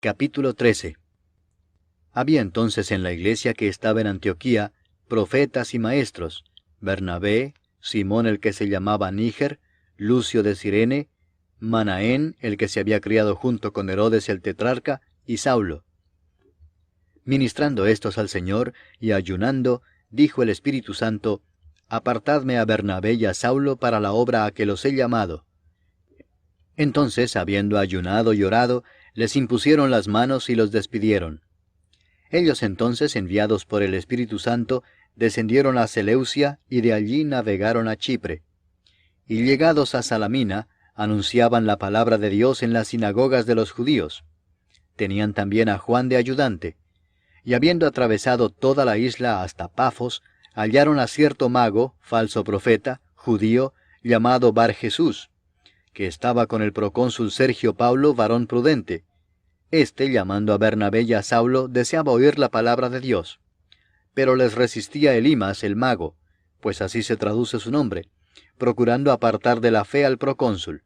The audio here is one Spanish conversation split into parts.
Capítulo 13. Había entonces en la iglesia que estaba en Antioquía profetas y maestros: Bernabé, Simón el que se llamaba Níger, Lucio de Cirene, Manaén el que se había criado junto con Herodes el tetrarca, y Saulo. Ministrando estos al Señor y ayunando, dijo el Espíritu Santo: Apartadme a Bernabé y a Saulo para la obra a que los he llamado. Entonces, habiendo ayunado y orado, les impusieron las manos y los despidieron. Ellos entonces, enviados por el Espíritu Santo, descendieron a Seleucia y de allí navegaron a Chipre. Y llegados a Salamina, anunciaban la palabra de Dios en las sinagogas de los judíos. Tenían también a Juan de ayudante. Y habiendo atravesado toda la isla hasta Pafos, hallaron a cierto mago, falso profeta, judío, llamado Bar Jesús, que estaba con el procónsul Sergio Paulo, varón prudente. Este, llamando a Bernabé y a Saulo, deseaba oír la palabra de Dios. Pero les resistía Elimas el mago, pues así se traduce su nombre, procurando apartar de la fe al procónsul.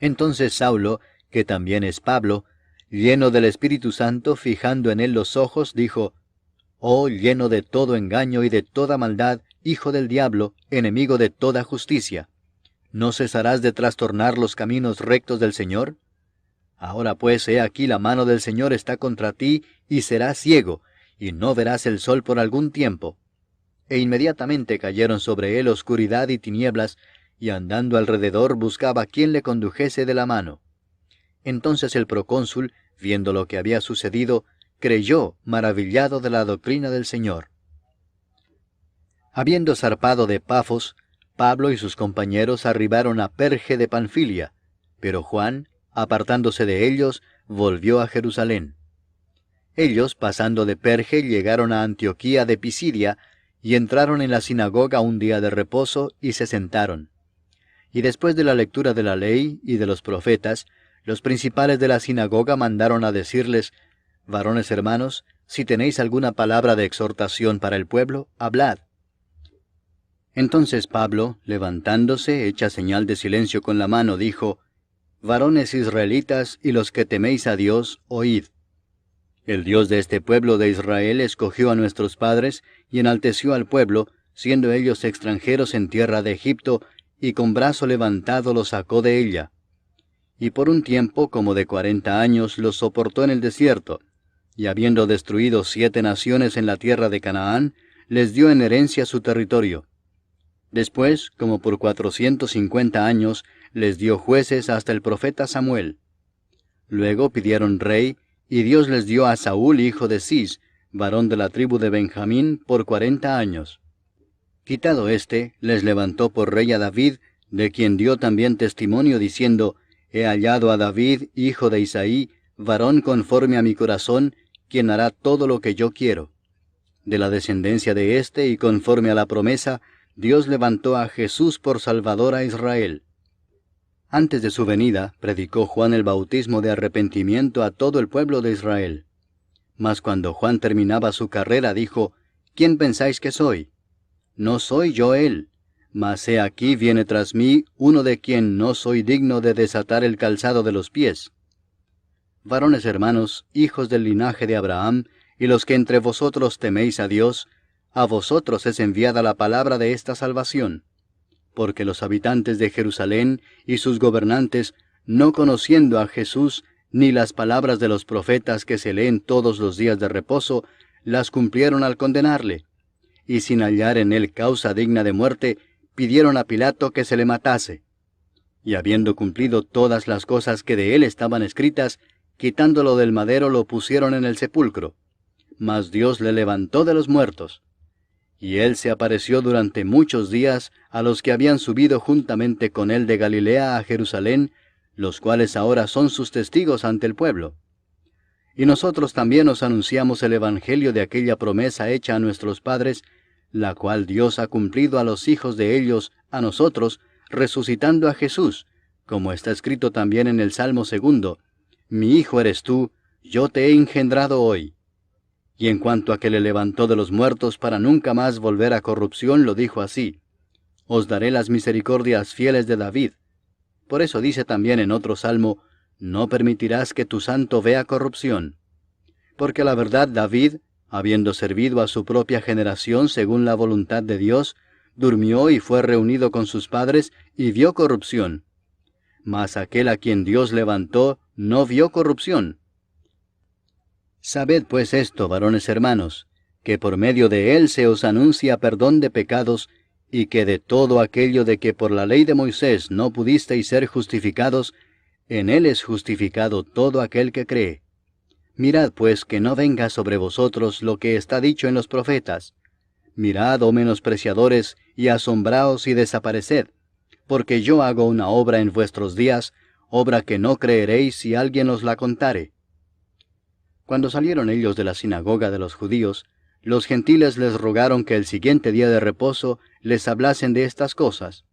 Entonces Saulo, que también es Pablo, lleno del Espíritu Santo, fijando en él los ojos, dijo: «Oh, lleno de todo engaño y de toda maldad, hijo del diablo, enemigo de toda justicia, ¿no cesarás de trastornar los caminos rectos del Señor? Ahora pues, he aquí la mano del Señor está contra ti, y serás ciego, y no verás el sol por algún tiempo». E inmediatamente cayeron sobre él oscuridad y tinieblas, y andando alrededor buscaba quien le condujese de la mano. Entonces el procónsul, viendo lo que había sucedido, creyó, maravillado de la doctrina del Señor. Habiendo zarpado de Pafos, Pablo y sus compañeros arribaron a Perge de Panfilia, pero Juan, apartándose de ellos, volvió a Jerusalén. Ellos, pasando de Perge, llegaron a Antioquía de Pisidia, y entraron en la sinagoga un día de reposo, y se sentaron. Y después de la lectura de la ley y de los profetas, los principales de la sinagoga mandaron a decirles: «Varones hermanos, si tenéis alguna palabra de exhortación para el pueblo, hablad». Entonces Pablo, levantándose, hecha señal de silencio con la mano, dijo: «Varones israelitas y los que teméis a Dios, oíd. El Dios de este pueblo de Israel escogió a nuestros padres y enalteció al pueblo, siendo ellos extranjeros en tierra de Egipto, y con brazo levantado los sacó de ella. Y por un tiempo como de 40 años los soportó en el desierto, y habiendo destruido 7 naciones en la tierra de Canaán, les dio en herencia su territorio. Después, como por 450 años, les dio jueces hasta el profeta Samuel. Luego pidieron rey, y Dios les dio a Saúl, hijo de Cis, varón de la tribu de Benjamín, por 40 años. Quitado éste, les levantó por rey a David, de quien dio también testimonio, diciendo: «He hallado a David, hijo de Isaí, varón conforme a mi corazón, quien hará todo lo que yo quiero». De la descendencia de éste, y conforme a la promesa, Dios levantó a Jesús por Salvador a Israel. Antes de su venida, predicó Juan el bautismo de arrepentimiento a todo el pueblo de Israel. Mas cuando Juan terminaba su carrera, dijo: «¿Quién pensáis que soy? No soy yo él, mas he aquí viene tras mí uno de quien no soy digno de desatar el calzado de los pies». Varones hermanos, hijos del linaje de Abraham, y los que entre vosotros teméis a Dios, a vosotros es enviada la palabra de esta salvación. Porque los habitantes de Jerusalén y sus gobernantes, no conociendo a Jesús, ni las palabras de los profetas que se leen todos los días de reposo, las cumplieron al condenarle. Y sin hallar en él causa digna de muerte, pidieron a Pilato que se le matase. Y habiendo cumplido todas las cosas que de él estaban escritas, quitándolo del madero lo pusieron en el sepulcro. Mas Dios le levantó de los muertos. Y él se apareció durante muchos días a los que habían subido juntamente con él de Galilea a Jerusalén, los cuales ahora son sus testigos ante el pueblo. Y nosotros también os anunciamos el evangelio de aquella promesa hecha a nuestros padres, la cual Dios ha cumplido a los hijos de ellos, a nosotros, resucitando a Jesús, como está escrito también en el Salmo 2: «Mi hijo eres tú, yo te he engendrado hoy». Y en cuanto a que le levantó de los muertos para nunca más volver a corrupción, lo dijo así: «Os daré las misericordias fieles de David». Por eso dice también en otro salmo: no permitirás que tu santo vea corrupción. Porque la verdad David, habiendo servido a su propia generación según la voluntad de Dios, durmió y fue reunido con sus padres y vio corrupción. Mas aquel a quien Dios levantó no vio corrupción. Sabed pues esto, varones hermanos, que por medio de él se os anuncia perdón de pecados, y que de todo aquello de que por la ley de Moisés no pudisteis ser justificados, en él es justificado todo aquel que cree. Mirad pues que no venga sobre vosotros lo que está dicho en los profetas. Mirad, oh menospreciadores, y asombraos y desapareced, porque yo hago una obra en vuestros días, obra que no creeréis si alguien os la contare. Cuando salieron ellos de la sinagoga de los judíos, los gentiles les rogaron que el siguiente día de reposo les hablasen de estas cosas.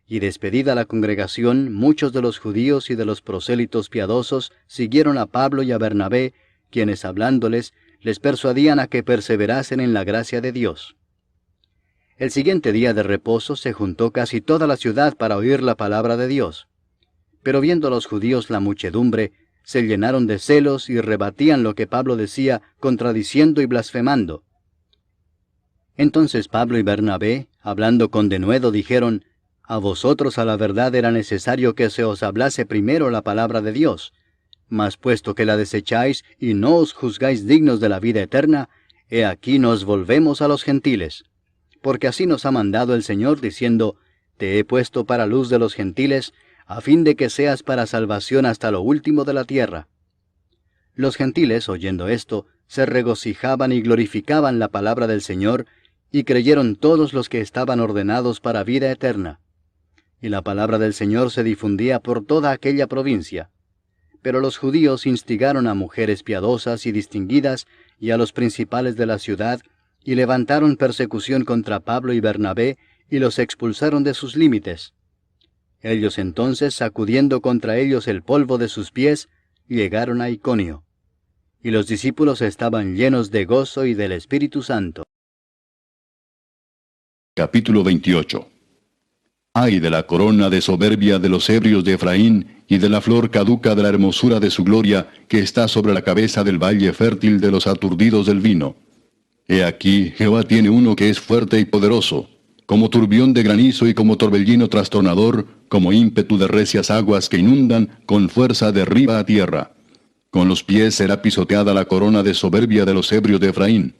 Y despedida la congregación, muchos de los judíos y de los prosélitos piadosos siguieron a Pablo y a Bernabé, quienes hablándoles, les persuadían a que perseverasen en la gracia de Dios. El siguiente día de reposo se juntó casi toda la ciudad para oír la palabra de Dios. Pero viendo los judíos la muchedumbre, se llenaron de celos y rebatían lo que Pablo decía, contradiciendo y blasfemando. Entonces Pablo y Bernabé, hablando con denuedo, dijeron: A vosotros a la verdad era necesario que se os hablase primero la palabra de Dios. Mas puesto que la desecháis y no os juzgáis dignos de la vida eterna, he aquí nos volvemos a los gentiles. Porque así nos ha mandado el Señor, diciendo: Te he puesto para luz de los gentiles, a fin de que seas para salvación hasta lo último de la tierra. Los gentiles, oyendo esto, se regocijaban y glorificaban la palabra del Señor, y creyeron todos los que estaban ordenados para vida eterna. Y la palabra del Señor se difundía por toda aquella provincia. Pero los judíos instigaron a mujeres piadosas y distinguidas, y a los principales de la ciudad, y levantaron persecución contra Pablo y Bernabé, y los expulsaron de sus límites. Ellos entonces, sacudiendo contra ellos el polvo de sus pies, llegaron a Iconio. Y los discípulos estaban llenos de gozo y del Espíritu Santo. Capítulo 28. Ay de la corona de soberbia de los ebrios de Efraín, y de la flor caduca de la hermosura de su gloria, que está sobre la cabeza del valle fértil de los aturdidos del vino. He aquí, Jehová tiene uno que es fuerte y poderoso, como turbión de granizo y como torbellino trastornador, como ímpetu de recias aguas que inundan, con fuerza de arriba a tierra. Con los pies será pisoteada la corona de soberbia de los ebrios de Efraín.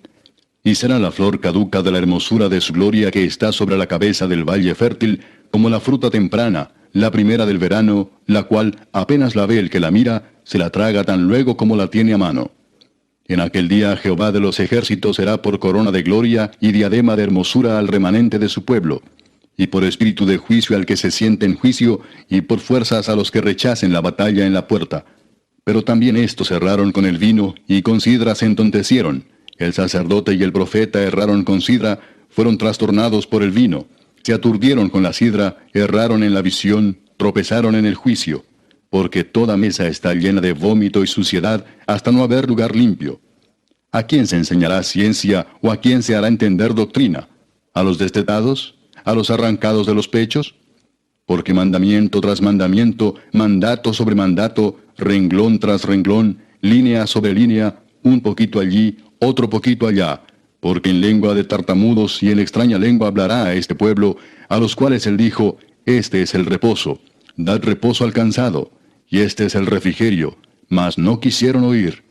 Y será la flor caduca de la hermosura de su gloria que está sobre la cabeza del valle fértil, como la fruta temprana, la primera del verano, la cual, apenas la ve el que la mira, se la traga tan luego como la tiene a mano. En aquel día Jehová de los ejércitos será por corona de gloria y diadema de hermosura al remanente de su pueblo, y por espíritu de juicio al que se siente en juicio, y por fuerzas a los que rechacen la batalla en la puerta. Pero también estos erraron con el vino, y con sidra se entontecieron. El sacerdote y el profeta erraron con sidra, fueron trastornados por el vino. Se aturdieron con la sidra, erraron en la visión, tropezaron en el juicio. Porque toda mesa está llena de vómito y suciedad, hasta no haber lugar limpio. ¿A quién se enseñará ciencia, o a quién se hará entender doctrina? ¿A los destetados? ¿A los arrancados de los pechos? Porque mandamiento tras mandamiento, mandato sobre mandato, renglón tras renglón, línea sobre línea, un poquito allí, otro poquito allá, porque en lengua de tartamudos y en extraña lengua hablará a este pueblo, a los cuales él dijo: Este es el reposo, dad reposo al cansado, y este es el refrigerio, mas no quisieron oír.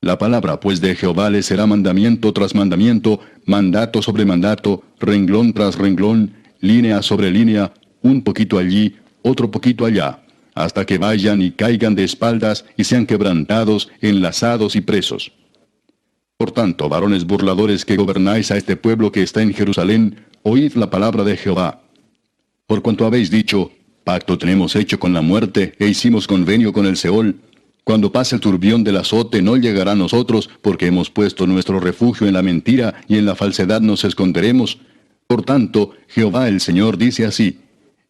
La palabra pues de Jehová les será mandamiento tras mandamiento, mandato sobre mandato, renglón tras renglón, línea sobre línea, un poquito allí, otro poquito allá, hasta que vayan y caigan de espaldas y sean quebrantados, enlazados y presos. Por tanto, varones burladores que gobernáis a este pueblo que está en Jerusalén, oíd la palabra de Jehová. Por cuanto habéis dicho: Pacto tenemos hecho con la muerte, e hicimos convenio con el Seol, cuando pase el turbión del azote no llegará a nosotros, porque hemos puesto nuestro refugio en la mentira, y en la falsedad nos esconderemos. Por tanto, Jehová el Señor dice así: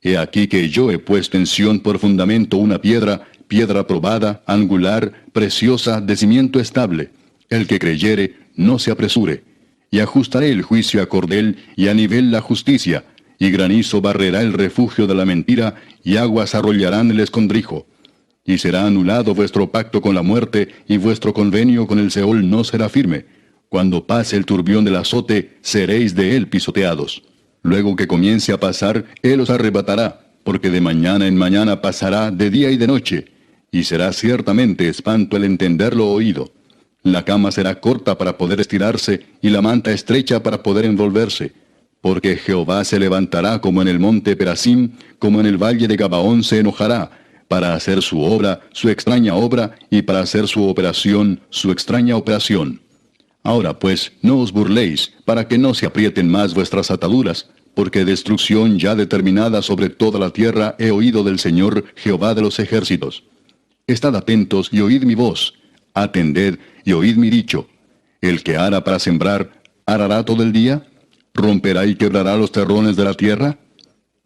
He aquí que yo he puesto en Sión por fundamento una piedra, piedra probada, angular, preciosa, de cimiento estable. El que creyere, no se apresure. Y ajustaré el juicio a cordel, y a nivel la justicia, y granizo barrerá el refugio de la mentira, y aguas arrollarán el escondrijo. y será anulado vuestro pacto con la muerte, y vuestro convenio con el Seol no será firme. Cuando pase el turbión del azote, seréis de él pisoteados. Luego que comience a pasar, él os arrebatará, porque de mañana en mañana pasará de día y de noche, y será ciertamente espanto el entenderlo oído. La cama será corta para poder estirarse, y la manta estrecha para poder envolverse. Porque Jehová se levantará como en el monte Perasim, como en el valle de Gabaón se enojará, para hacer su obra, su extraña obra, y para hacer su operación, su extraña operación. Ahora pues, no os burléis, para que no se aprieten más vuestras ataduras, porque destrucción ya determinada sobre toda la tierra he oído del Señor, Jehová de los ejércitos. Estad atentos y oíd mi voz, atended y oíd mi dicho. El que ara para sembrar, ¿arará todo el día? ¿Romperá y quebrará los terrones de la tierra?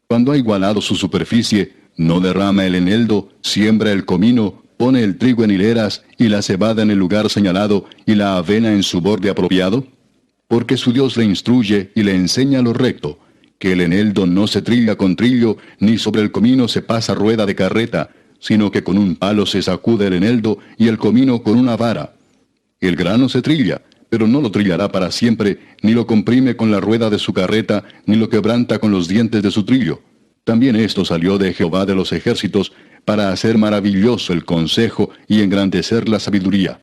Cuando ha igualado su superficie, no derrama el eneldo, siembra el comino, pone el trigo en hileras, y la cebada en el lugar señalado, y la avena en su borde apropiado? Porque su Dios le instruye y le enseña lo recto, que el eneldo no se trilla con trillo, ni sobre el comino se pasa rueda de carreta, sino que con un palo se sacude el eneldo, y el comino con una vara. El grano se trilla, pero no lo trillará para siempre, ni lo comprime con la rueda de su carreta, ni lo quebranta con los dientes de su trillo. También esto salió de Jehová de los ejércitos, para hacer maravilloso el consejo y engrandecer la sabiduría.